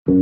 What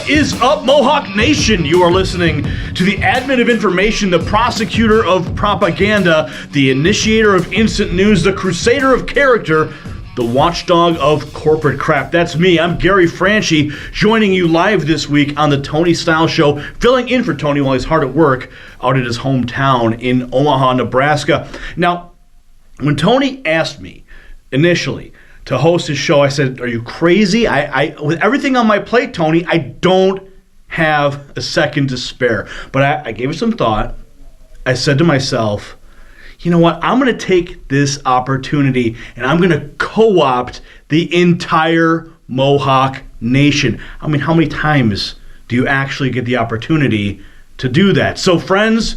is up, Mohawk Nation? You are listening to the admin of information, the prosecutor of propaganda, the initiator of instant news, the crusader of character, the watchdog of corporate crap. That's me. I'm Gary Franchi, joining you live this week on the Tony Style Show, filling in for Tony while he's hard at work out at his hometown in Omaha, Nebraska. Now, when Tony asked me initially to host his show, I said, "Are you crazy? I with everything on my plate, Tony, I don't have a second to spare." But I gave it some thought. I said to myself, you know what? I'm going to take this opportunity and I'm going to co-opt the entire Mohawk Nation. I mean, how many times do you actually get the opportunity to do that? So, friends,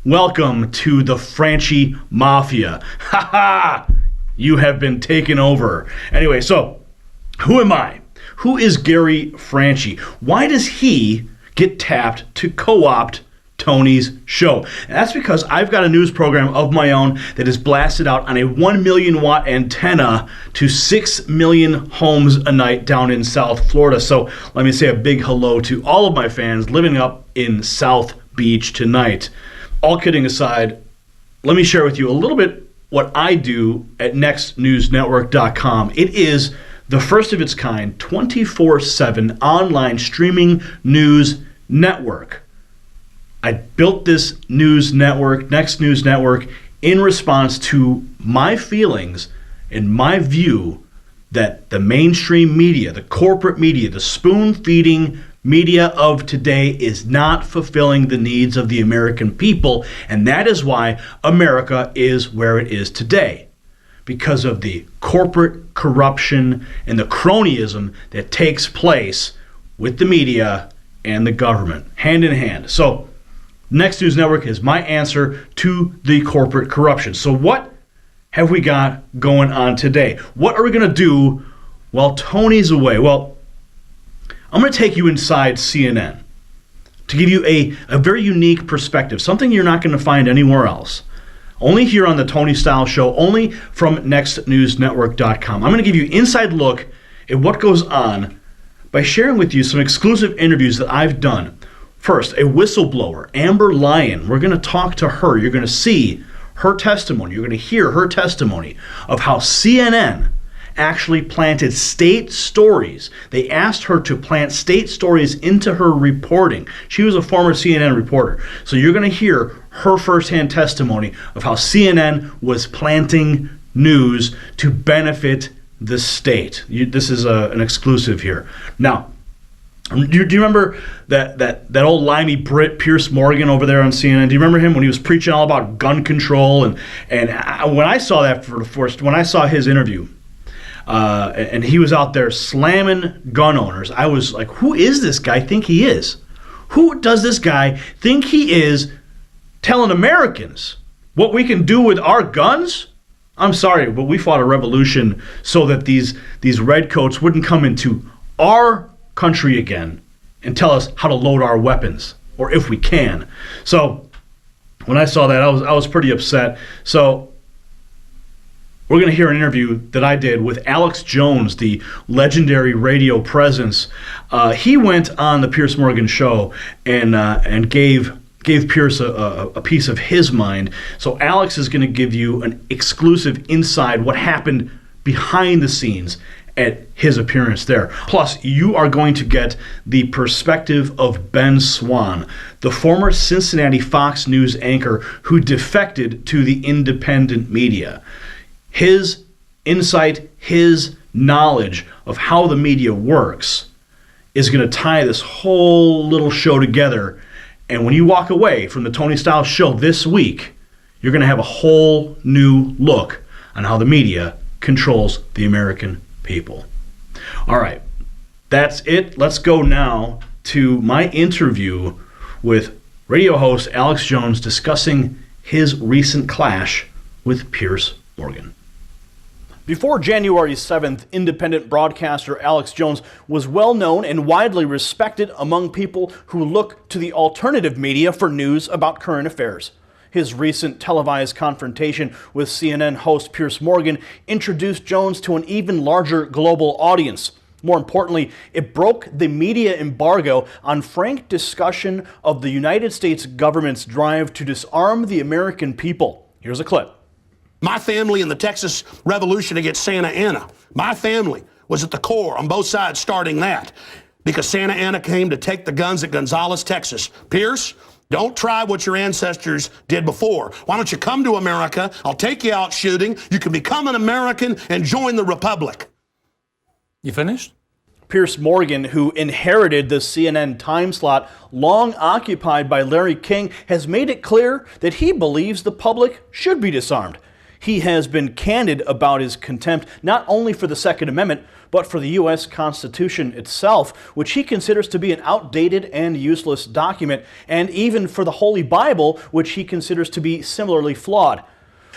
welcome to the Franchi Mafia. Ha ha! You have been taken over. Anyway, so who am I? Who is Gary Franchi? Why does he get tapped to co-opt Tony's show? And that's because I've got a news program of my own that is blasted out on a 1 million watt antenna to 6 million homes a night down in South Florida. So let me say a big hello to all of my fans living up in South Beach tonight. All kidding aside, let me share with you a little bit what I do at nextnewsnetwork.com. It is the first of its kind 24/7 online streaming news network. I built this news network, Next News Network, in response to my feelings and my view that the mainstream media, the corporate media, the spoon-feeding media of today is not fulfilling the needs of the American people, and that is why America is where it is today, because of the corporate corruption and the cronyism that takes place with the media and the government, hand in hand. So, Next News Network is my answer to the corporate corruption. So what have we got going on today? What are we going to do while Tony's away? Well, I'm going to take you inside CNN to give you a very unique perspective, something you're not going to find anywhere else. Only here on the Tony Style Show, only from nextnewsnetwork.com. I'm going to give you an inside look at what goes on by sharing with you some exclusive interviews that I've done. First, a whistleblower, Amber Lyon. We're going to talk to her. You're going to see her testimony. You're going to hear her testimony of how CNN actually planted state stories. They asked her to plant state stories into her reporting. She was a former CNN reporter. So you're going to hear her firsthand testimony of how CNN was planting news to benefit the state. This is an exclusive here. Now, do you remember that old limey Brit, Pierce Morgan, over there on CNN? Do you remember him when he was preaching all about gun control? And when I saw that for the first, when I saw his interview, and he was out there slamming gun owners, I was like, who is this guy think he is? Who does this guy think he is telling Americans what we can do with our guns? I'm sorry, but we fought a revolution so that these redcoats wouldn't come into our country again and tell us how to load our weapons, or if we can. So when I saw that, I was pretty upset. So we're going to hear an interview that I did with Alex Jones, the legendary radio presence. He went on the Pierce Morgan show and gave Pierce a piece of his mind. So Alex is going to give you an exclusive inside what happened behind the scenes at his appearance there. Plus, you are going to get the perspective of Ben Swann, the former Cincinnati Fox News anchor who defected to the independent media. His insight, his knowledge of how the media works is going to tie this whole little show together. And when you walk away from the Tony Style Show this week, you're going to have a whole new look on how the media controls the American people. All right, that's it. Let's go now to my interview with radio host Alex Jones discussing his recent clash with Piers Morgan. Before January 7th, independent broadcaster Alex Jones was well known and widely respected among people who look to the alternative media for news about current affairs. His recent televised confrontation with CNN host Piers Morgan introduced Jones to an even larger global audience. More importantly, it broke the media embargo on frank discussion of the United States government's drive to disarm the American people. Here's a clip. My family in the Texas Revolution against Santa Anna, my family was at the core on both sides starting that because Santa Anna came to take the guns at Gonzales, Texas. Pierce, don't try what your ancestors did before. Why don't you come to America? I'll take you out shooting. You can become an American and join the Republic. You finished? Piers Morgan, who inherited the CNN time slot long occupied by Larry King, has made it clear that he believes the public should be disarmed. He has been candid about his contempt not only for the Second Amendment, but for the U.S. Constitution itself, which he considers to be an outdated and useless document, and even for the Holy Bible, which he considers to be similarly flawed.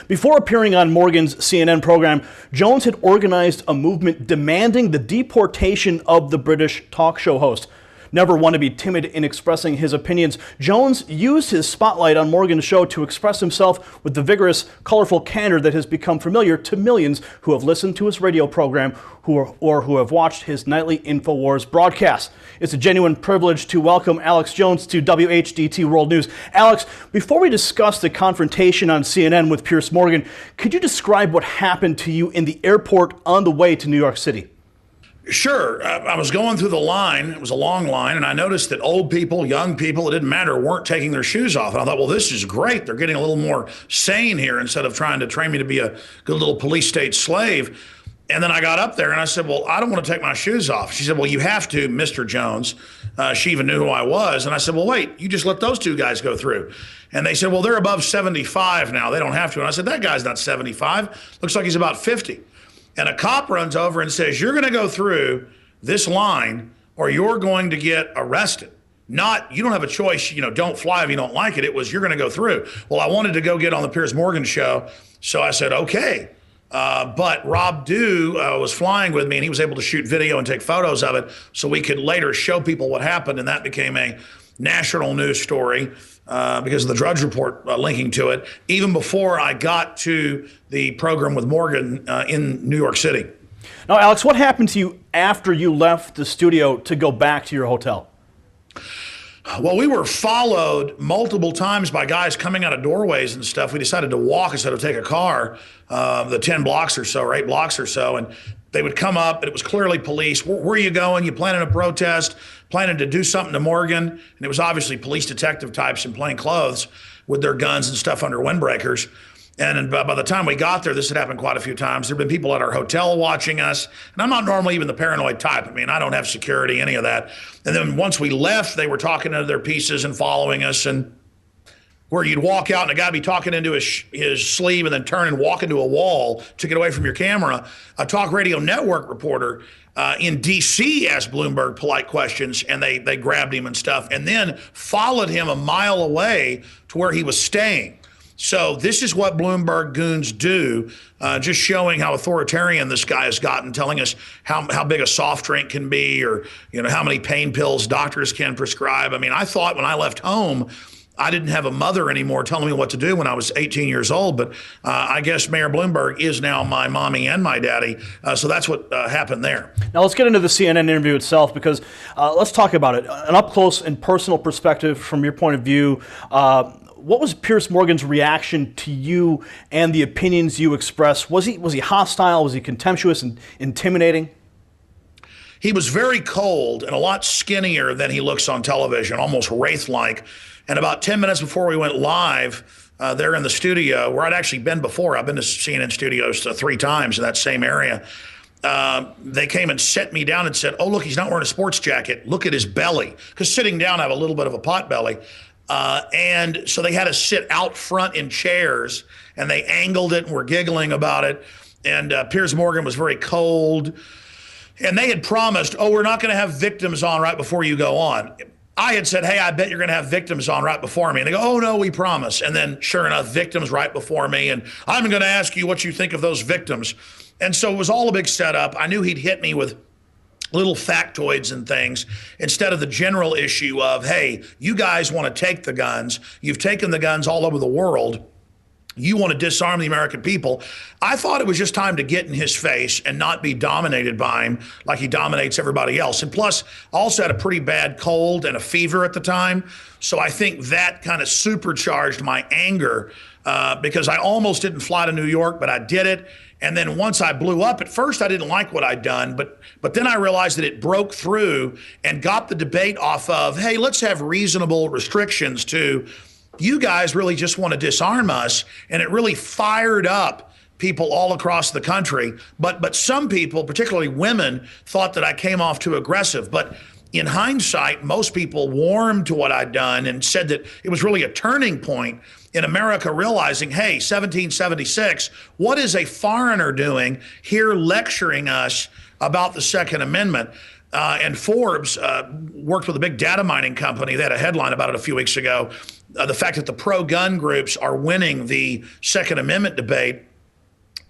Before appearing on Morgan's CNN program, Jones had organized a movement demanding the deportation of the British talk show host. Never one to be timid in expressing his opinions, Jones used his spotlight on Morgan's show to express himself with the vigorous, colorful candor that has become familiar to millions who have listened to his radio program or who have watched his nightly InfoWars broadcast. It's a genuine privilege to welcome Alex Jones to WHDT World News. Alex, before we discuss the confrontation on CNN with Piers Morgan, could you describe what happened to you in the airport on the way to New York City? Sure. I was going through the line. It was a long line, and I noticed that old people, young people, it didn't matter, weren't taking their shoes off. And I thought, well, this is great. They're getting a little more sane here instead of trying to train me to be a good little police state slave. And then I got up there and I said, well, I don't want to take my shoes off. She said, well, you have to, Mr. Jones. She even knew who I was. And I said, well, wait, you just let those two guys go through. And they said, well, they're above 75 now. They don't have to. And I said, that guy's not 75. Looks like he's about 50. And a cop runs over and says, you're going to go through this line or you're going to get arrested. Not, you don't have a choice, don't fly if you don't like it. It was, you're going to go through. Well, I wanted to go get on the Piers Morgan show. So I said, okay. But Rob Dew was flying with me and he was able to shoot video and take photos of it so we could later show people what happened. And that became a national news story because of the Drudge Report linking to it, even before I got to the program with Morgan in New York City. Now, Alex, what happened to you after you left the studio to go back to your hotel? Well, we were followed multiple times by guys coming out of doorways and stuff. We decided to walk instead of take a car, the 10 blocks or so, or 8 blocks or so. And they would come up, and it was clearly police. Where are you going? You planning a protest? Planning to do something to Morgan? And it was obviously police detective types in plain clothes with their guns and stuff under windbreakers. And by the time we got there, this had happened quite a few times. There have been people at our hotel watching us. And I'm not normally even the paranoid type. I mean, I don't have security, any of that. And then once we left, they were talking to their pieces and following us. And where you'd walk out and a guy would be talking into his sleeve and then turn and walk into a wall to get away from your camera. A talk radio network reporter in D.C. asked Bloomberg polite questions, and they grabbed him and stuff, and then followed him a mile away to where he was staying. So this is what Bloomberg goons do, just showing how authoritarian this guy has gotten, telling us how big a soft drink can be, or how many pain pills doctors can prescribe. I mean, I thought when I left home, I didn't have a mother anymore telling me what to do when I was 18 years old, but I guess Mayor Bloomberg is now my mommy and my daddy, so that's what happened there. Now let's get into the CNN interview itself, because let's talk about it. An up-close and personal perspective from your point of view. What was Piers Morgan's reaction to you and the opinions you expressed? Was he hostile? Was he contemptuous and intimidating? He was very cold and a lot skinnier than he looks on television, almost wraith-like. And about 10 minutes before we went live there in the studio, where I'd actually been before, I've been to CNN studios 3 times in that same area, they came and set me down and said, oh, look, he's not wearing a sports jacket. Look at his belly. Because sitting down, I have a little bit of a pot belly. And so they had us sit out front in chairs, and they angled it and were giggling about it. And Piers Morgan was very cold. And they had promised, oh, we're not going to have victims on right before you go on. I had said, hey, I bet you're going to have victims on right before me. And they go, oh, no, we promise. And then sure enough, victims right before me. And I'm going to ask you what you think of those victims. And so it was all a big setup. I knew he'd hit me with little factoids and things instead of the general issue of, hey, you guys want to take the guns. You've taken the guns all over the world. You want to disarm the American people. I thought it was just time to get in his face and not be dominated by him like he dominates everybody else. And plus, I also had a pretty bad cold and a fever at the time. So I think that kind of supercharged my anger because I almost didn't fly to New York, but I did it. And then once I blew up, at first I didn't like what I'd done, but then I realized that it broke through and got the debate off of, hey, let's have reasonable restrictions to, you guys really just want to disarm us. And it really fired up people all across the country. But some people, particularly women, thought that I came off too aggressive. But in hindsight, most people warmed to what I'd done and said that it was really a turning point in America realizing, hey, 1776, what is a foreigner doing here lecturing us about the Second Amendment? And Forbes worked with a big data mining company. They had a headline about it a few weeks ago. The fact that the pro-gun groups are winning the Second Amendment debate.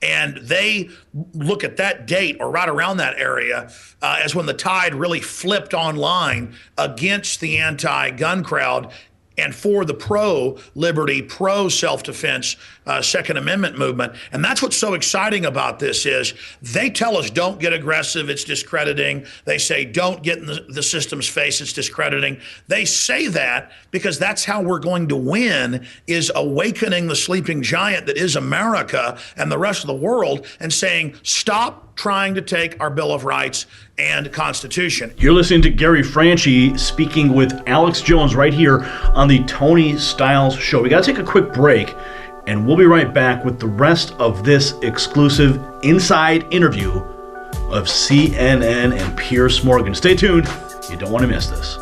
And they look at that date or right around that area as when the tide really flipped online against the anti-gun crowd and for the pro-liberty, pro-self-defense Second Amendment movement. And that's what's so exciting about this is they tell us don't get aggressive, it's discrediting. They say don't get in the system's face, it's discrediting. They say that because that's how we're going to win, is awakening the sleeping giant that is America and the rest of the world and saying stop trying to take our Bill of Rights and Constitution. You're listening to Gary Franchi speaking with Alex Jones right here on the Tony Styles Show. We got to take a quick break, and we'll be right back with the rest of this exclusive inside interview of CNN and Piers Morgan. Stay tuned. You don't want to miss this.